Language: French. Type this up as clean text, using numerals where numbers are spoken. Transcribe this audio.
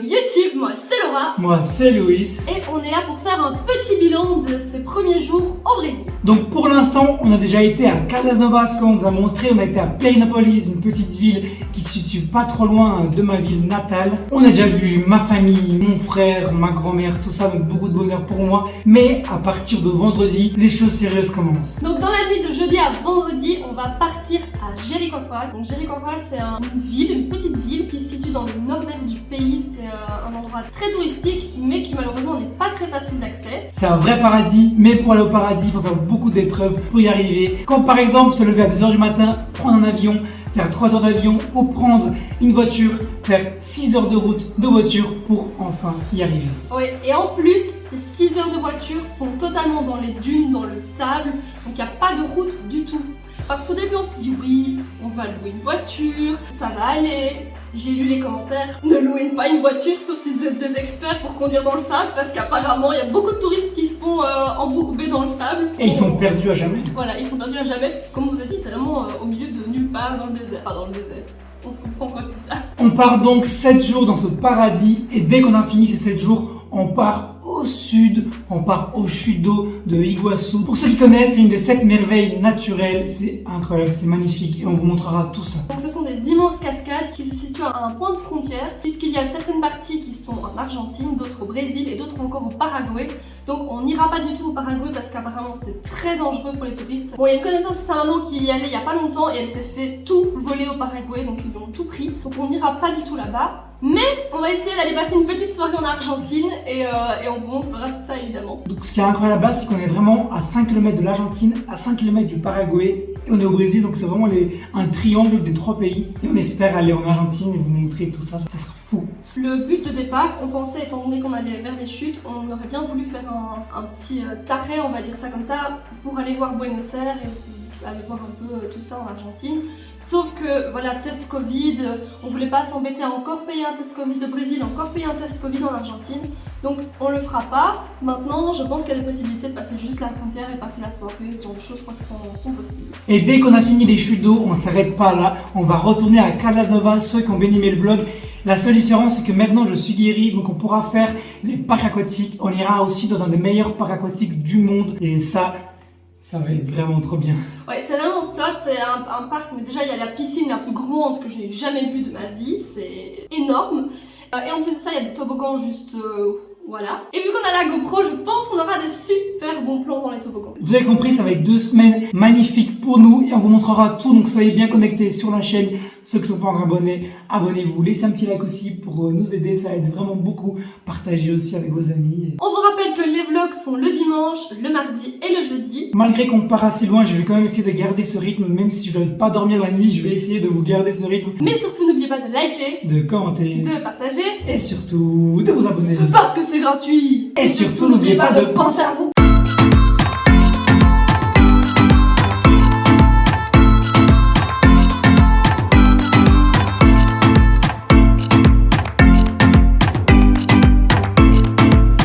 YouTube. Moi c'est Laura. Moi c'est Louis. Et on est là pour faire un petit bilan de ces premiers jours au Brésil. Donc pour l'instant, on a déjà été à Caldas Novas, comme on nous a montré, on a été à Perinópolis, une petite ville qui se situe pas trop loin de ma ville natale. On a déjà vu ma famille, mon frère, ma grand-mère, tout ça, donc beaucoup de bonheur pour moi. Mais à partir de vendredi, les choses sérieuses commencent. Donc dans la nuit de jeudi à vendredi, on va partir à Jericoacoara. Donc Jericoacoara, c'est une ville, une petite ville qui se situe dans le nord-est du pays. C'est un endroit très touristique, mais qui malheureusement n'est pas très facile d'accès. C'est un vrai paradis, mais pour aller au paradis, il faut faire beaucoup d'épreuves pour y arriver. Comme par exemple se lever à 2h du matin, prendre un avion, faire 3 heures d'avion ou prendre une voiture, faire 6 heures de route de voiture pour enfin y arriver. Oui, et en plus, ces 6 heures de voiture sont totalement dans les dunes, dans le sable, donc il n'y a pas de route du tout. Parce qu'au début on se dit oui, on va louer une voiture, ça va aller. J'ai lu les commentaires, ne louez pas une voiture sauf si vous êtes des experts pour conduire dans le sable, parce qu'apparemment il y a beaucoup de touristes qui se font embourber dans le sable. Et ils sont perdus à jamais. Voilà, ils sont perdus à jamais, parce que comme on vous a dit, c'est vraiment au milieu de nulle part dans le désert. Enfin dans le désert, on se comprend quand je dis ça. On part donc 7 jours dans ce paradis et dès qu'on a fini ces 7 jours, on part au sud, on part aux chutes d'eau de Iguaçu. Pour ceux qui connaissent, c'est une des 7 merveilles naturelles, c'est incroyable, c'est magnifique et on vous montrera tout ça. Donc ce sont des immenses cascades qui se situent à un point de frontière, puisqu'il y a certaines parties qui sont en Argentine, d'autres au Brésil et d'autres encore au Paraguay. Donc on n'ira pas du tout au Paraguay parce qu'apparemment c'est très dangereux pour les touristes. Bon, il y a une connaissance de sa maman qui y allait il y a pas longtemps et elle s'est fait tout voler au Paraguay, donc ils lui ont tout pris. Donc on n'ira pas du tout là-bas. Mais on va essayer d'aller passer une petite soirée en Argentine et on vous montrera tout ça évidemment. Donc ce qui est incroyable là-bas, c'est qu'on est vraiment à 5 km de l'Argentine, à 5 km du Paraguay et on est au Brésil, donc c'est vraiment un triangle des 3 pays. Et on espère aller en Argentine et vous montrer tout ça, ça sera fou. Le but de départ, on pensait, étant donné qu'on allait vers les chutes, on aurait bien voulu faire un petit arrêt, on va dire ça comme ça, pour aller voir Buenos Aires et aller voir un peu tout ça en Argentine. Sauf que, voilà, test Covid, on voulait pas s'embêter à encore payer un test Covid au Brésil, encore payer un test Covid en Argentine. Donc on le fera pas. Maintenant, je pense qu'il y a des possibilités de passer juste la frontière et passer la soirée, ce genre de choses, je crois que sont possibles. Et dès qu'on a fini les chutes d'eau, on s'arrête pas là, on va retourner à Caldas Novas, ceux qui ont bien aimé le vlog. La seule différence, c'est que maintenant je suis guéri, donc on pourra faire les parcs aquatiques. On ira aussi dans un des meilleurs parcs aquatiques du monde et ça va être vraiment trop bien. Ouais, c'est vraiment top, c'est un parc, mais déjà il y a la piscine la plus grande que je n'ai jamais vue de ma vie, c'est énorme. Et en plus de ça, il y a des toboggans juste... voilà. Et vu qu'on a la GoPro, je pense qu'on aura des super bons plans dans les toboggans. Vous avez compris, ça va être 2 semaines magnifiques pour nous et on vous montrera tout, donc soyez bien connectés sur la chaîne. Ceux qui ne sont pas encore abonnés, abonnez-vous, laissez un petit like aussi pour nous aider, ça aide vraiment beaucoup. Partagez aussi avec vos amis. On vous rappelle que les vlogs sont le dimanche, le mardi et le jeudi. Malgré qu'on part assez loin, je vais quand même essayer de garder ce rythme, même si je ne dois pas dormir la nuit, je vais essayer de vous garder ce rythme. Mais surtout, n'oubliez pas de liker, de commenter, de partager et surtout de vous abonner. parce que c'est gratuit. Et surtout, n'oubliez pas de penser à vous.